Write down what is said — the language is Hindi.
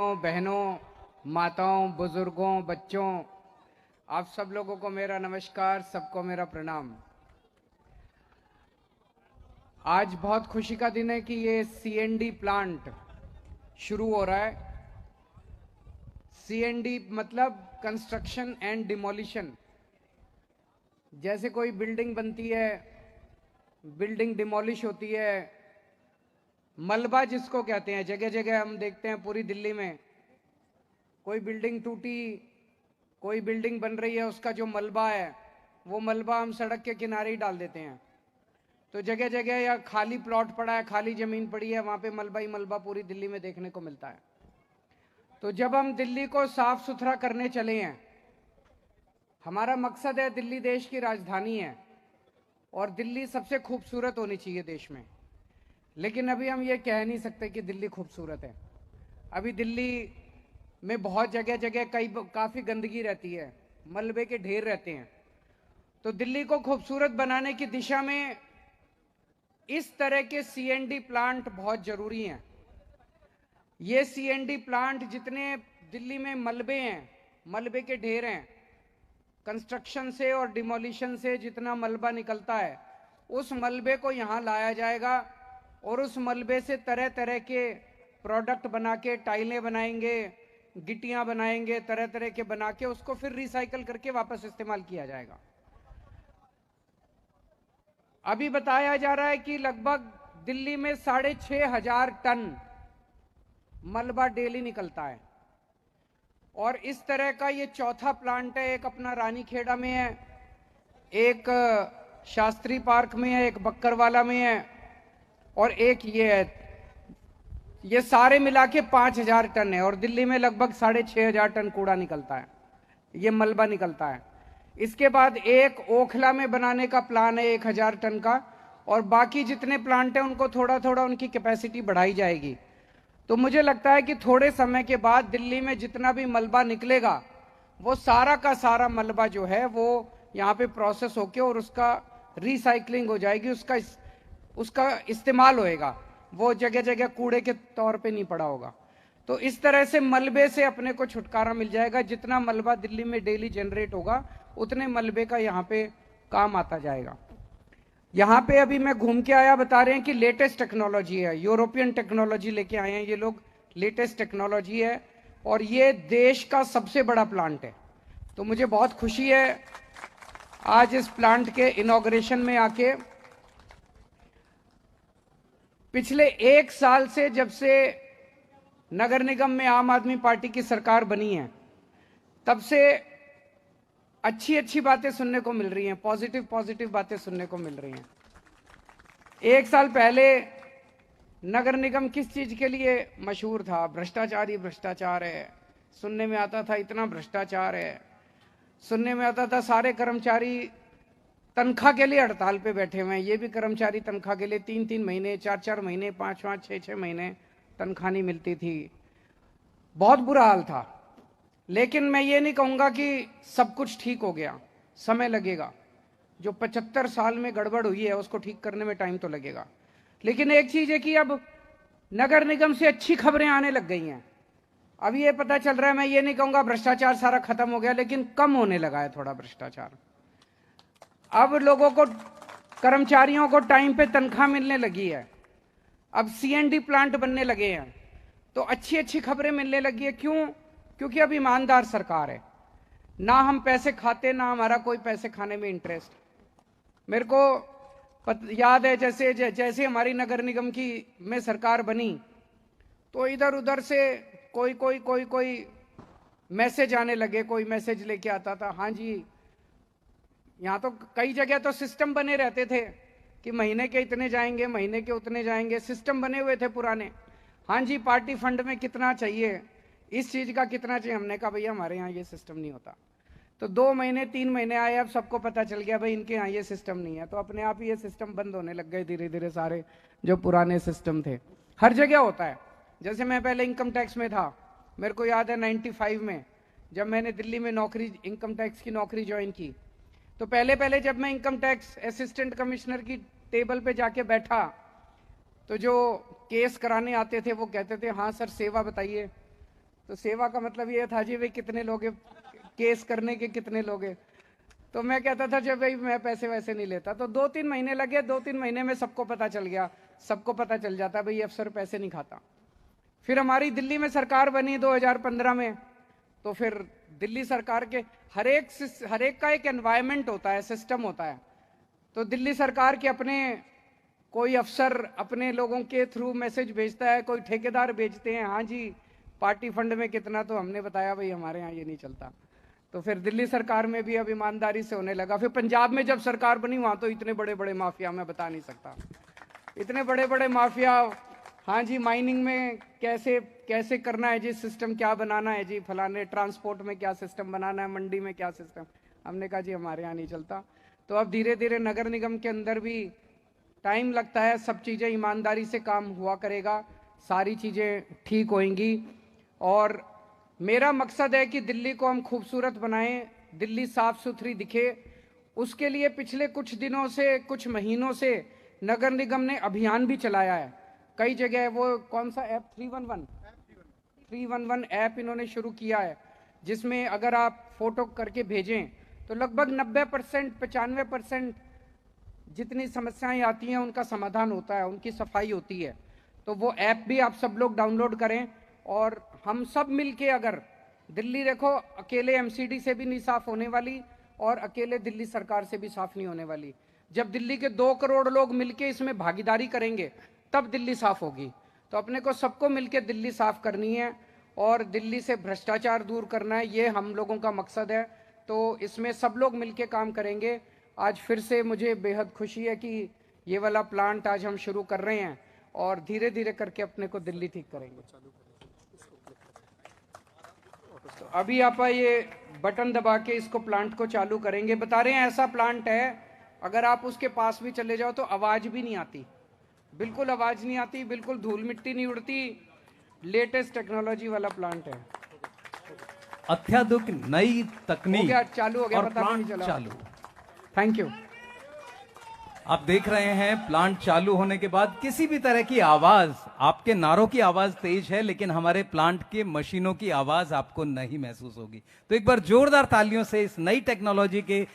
बहनों, माताओं, बुजुर्गों, बच्चों, आप सब लोगों को मेरा नमस्कार, सबको मेरा प्रणाम। आज बहुत खुशी का दिन है कि ये सीएनडी प्लांट शुरू हो रहा है। सीएनडी मतलब कंस्ट्रक्शन एंड डिमोलिशन। जैसे कोई बिल्डिंग बनती है, बिल्डिंग डिमोलिश होती है, मलबा जिसको कहते हैं, जगह जगह हम देखते हैं पूरी दिल्ली में कोई बिल्डिंग टूटी, कोई बिल्डिंग बन रही है, उसका जो मलबा है वो मलबा हम सड़क के किनारे ही डाल देते हैं। तो जगह जगह या खाली प्लॉट पड़ा है, खाली जमीन पड़ी है, वहां पे मलबा ही मलबा पूरी दिल्ली में देखने को मिलता है। तो जब हम दिल्ली को साफ सुथरा करने चले हैं, हमारा मकसद है, दिल्ली देश की राजधानी है और दिल्ली सबसे खूबसूरत होनी चाहिए देश में। लेकिन अभी हम ये कह नहीं सकते कि दिल्ली खूबसूरत है। अभी दिल्ली में बहुत जगह जगह काफी गंदगी रहती है, मलबे के ढेर रहते हैं। तो दिल्ली को खूबसूरत बनाने की दिशा में इस तरह के सीएनडी प्लांट बहुत जरूरी हैं। ये सीएनडी प्लांट, जितने दिल्ली में मलबे हैं, मलबे के ढेर हैं, कंस्ट्रक्शन से और डिमोलिशन से जितना मलबा निकलता है, उस मलबे को यहाँ लाया जाएगा और उस मलबे से तरह तरह के प्रोडक्ट बना के, टाइलें बनाएंगे, गिट्टियां बनाएंगे, तरह तरह के बना के उसको फिर रिसाइकल करके वापस इस्तेमाल किया जाएगा। अभी बताया जा रहा है कि लगभग दिल्ली में 6,500 टन मलबा डेली निकलता है और इस तरह का ये चौथा प्लांट है। एक अपना रानीखेड़ा में है, एक शास्त्री पार्क में है, एक बक्करवाला में है और एक ये है। ये सारे मिला के 5,000 टन है और दिल्ली में लगभग 6,500 टन कूड़ा निकलता है, ये मलबा निकलता है। इसके बाद एक ओखला में बनाने का प्लान है 1,000 टन का, और बाकी जितने प्लांट हैं उनको थोड़ा थोड़ा उनकी कैपेसिटी बढ़ाई जाएगी। तो मुझे लगता है कि थोड़े समय के बाद दिल्ली में जितना भी मलबा निकलेगा, वो सारा का सारा मलबा जो है वो यहाँ पे प्रोसेस होके और उसका रिसाइकलिंग हो जाएगी, उसका इस्तेमाल होएगा, वो जगह जगह कूड़े के तौर पे नहीं पड़ा होगा। तो इस तरह से मलबे से अपने को छुटकारा मिल जाएगा। जितना मलबा दिल्ली में डेली जनरेट होगा, उतने मलबे का यहाँ पे काम आता जाएगा। यहाँ पे अभी मैं घूम के आया, बता रहे हैं कि लेटेस्ट टेक्नोलॉजी है, यूरोपियन टेक्नोलॉजी लेके आए हैं ये लोग, लेटेस्ट टेक्नोलॉजी है और ये देश का सबसे बड़ा प्लांट है। तो मुझे बहुत खुशी है आज इस प्लांट के इनॉग्रेशन में आके। पिछले 1 साल से, जब से नगर निगम में आम आदमी पार्टी की सरकार बनी है, तब से अच्छी अच्छी बातें सुनने को मिल रही हैं, पॉजिटिव बातें सुनने को मिल रही हैं। 1 साल पहले नगर निगम किस चीज के लिए मशहूर था? भ्रष्टाचार ही भ्रष्टाचार है, सुनने में आता था इतना भ्रष्टाचार है, सुनने में आता था सारे कर्मचारी तनख्वाह के लिए हड़ताल पे बैठे हुए हैं। ये भी कर्मचारी तनख्वाह के लिए 3-3 महीने, 4-4 महीने, 5-5, 6-6 महीने तनख्वाह नहीं मिलती थी। बहुत बुरा हाल था। लेकिन मैं ये नहीं कहूंगा कि सब कुछ ठीक हो गया, समय लगेगा। जो 75 साल में गड़बड़ हुई है उसको ठीक करने में टाइम तो लगेगा। लेकिन एक चीज है कि अब नगर निगम से अच्छी खबरें आने लग गई हैं। अब ये पता चल रहा है, मैं ये नहीं कहूंगा भ्रष्टाचार सारा खत्म हो गया, लेकिन कम होने लगा है थोड़ा भ्रष्टाचार। अब लोगों को, कर्मचारियों को टाइम पे तनख्वाह मिलने लगी है, अब सीएनडी प्लांट बनने लगे हैं, तो अच्छी अच्छी खबरें मिलने लगी है। क्यों? क्योंकि अब ईमानदार सरकार है, ना हम पैसे खाते, ना हमारा कोई पैसे खाने में इंटरेस्ट। मेरे को याद है, जैसे हमारी नगर निगम की में सरकार बनी, तो इधर उधर से कोई मैसेज आने लगे, कोई मैसेज लेके आता था, हाँ जी, यहाँ तो कई जगह तो सिस्टम बने रहते थे कि महीने के इतने जाएंगे, महीने के उतने जाएंगे, सिस्टम बने हुए थे पुराने। हाँ जी, पार्टी फंड में कितना चाहिए, इस चीज का कितना चाहिए। हमने कहा भैया हमारे यहाँ ये सिस्टम नहीं होता। तो 2 महीने 3 महीने आए, अब सबको पता चल गया भाई इनके यहाँ ये सिस्टम नहीं है, तो अपने आप ही ये सिस्टम बंद होने लग गए धीरे धीरे सारे जो पुराने सिस्टम थे। हर जगह होता है। जैसे मैं पहले इनकम टैक्स में था, मेरे को याद है 95 में जब मैंने दिल्ली में नौकरी, इनकम टैक्स की नौकरी ज्वाइन की, तो पहले जब मैं इनकम टैक्स असिस्टेंट कमिश्नर की टेबल पे जाके बैठा, तो जो केस कराने आते थे वो कहते थे हाँ सर सेवा बताइए, तो सेवा का मतलब ये था जी भाई कितने लोगे, केस करने के कितने लोगे। तो मैं कहता था जब भाई मैं पैसे वैसे नहीं लेता। तो 2-3 महीने लगे, 2-3 महीने में सबको पता चल गया, सबको पता चल जाता भाई अफसर पैसे नहीं खाता। फिर हमारी दिल्ली में सरकार बनी 2015 में। तो फिर दिल्ली सरकार के हर एक का एक एनवायरनमेंट होता है, सिस्टम होता है। तो दिल्ली सरकार के अपने कोई अफसर अपने लोगों के थ्रू मैसेज भेजता है, कोई ठेकेदार भेजते हैं, हाँ जी पार्टी फंड में कितना। तो हमने बताया भाई हमारे यहाँ ये नहीं चलता। तो फिर दिल्ली सरकार में भी अब ईमानदारी से होने लगा। फिर पंजाब में जब सरकार बनी वहां तो इतने बड़े बड़े माफिया, मैं बता नहीं सकता, इतने बड़े बड़े माफिया। हाँ जी माइनिंग में कैसे कैसे करना है जी, सिस्टम क्या बनाना है जी, फलाने ट्रांसपोर्ट में क्या सिस्टम बनाना है, मंडी में क्या सिस्टम। हमने कहा जी हमारे यहाँ नहीं चलता। तो अब धीरे धीरे नगर निगम के अंदर भी टाइम लगता है, सब चीज़ें ईमानदारी से काम हुआ करेगा, सारी चीज़ें ठीक होंगी। और मेरा मकसद है कि दिल्ली को हम खूबसूरत बनाएं, दिल्ली साफ सुथरी दिखे। उसके लिए पिछले कुछ दिनों से, कुछ महीनों से नगर निगम ने अभियान भी चलाया है कई जगह। वो कौन सा ऐप 311 ऐप इन्होंने शुरू किया है, जिसमें अगर आप फोटो करके भेजें तो लगभग 90% 95% जितनी समस्याएं आती हैं उनका समाधान होता है, उनकी सफाई होती है। तो वो ऐप भी आप सब लोग डाउनलोड करें। और हम सब मिलके, अगर दिल्ली देखो अकेले एमसीडी से भी नहीं साफ होने वाली और अकेले दिल्ली सरकार से भी साफ नहीं होने वाली। जब दिल्ली के 2 करोड़ लोग मिलके इसमें भागीदारी करेंगे तब दिल्ली साफ होगी। तो अपने को सबको मिलके दिल्ली साफ करनी है और दिल्ली से भ्रष्टाचार दूर करना है, ये हम लोगों का मकसद है। तो इसमें सब लोग मिलके काम करेंगे। आज फिर से मुझे बेहद खुशी है कि ये वाला प्लांट आज हम शुरू कर रहे हैं और धीरे धीरे करके अपने को दिल्ली ठीक करेंगे। तो अभी आप ये बटन दबा के इसको प्लांट को चालू करेंगे। बता रहे हैं ऐसा प्लांट है, अगर आप उसके पास भी चले जाओ तो आवाज भी नहीं आती, बिल्कुल आवाज नहीं आती, बिल्कुल धूल मिट्टी नहीं उड़ती। लेटेस्ट टेक्नोलॉजी वाला प्लांट है, अत्याधुनिक नई तकनीक। हो गया, चालू हो गया, और पता नहीं प्लांट चला। चालू। Thank you. आप देख रहे हैं प्लांट चालू होने के बाद किसी भी तरह की आवाज, आपके नारों की आवाज तेज है लेकिन हमारे प्लांट के मशीनों की आवाज आपको नहीं महसूस होगी। तो एक बार जोरदार तालियों से इस नई टेक्नोलॉजी के इस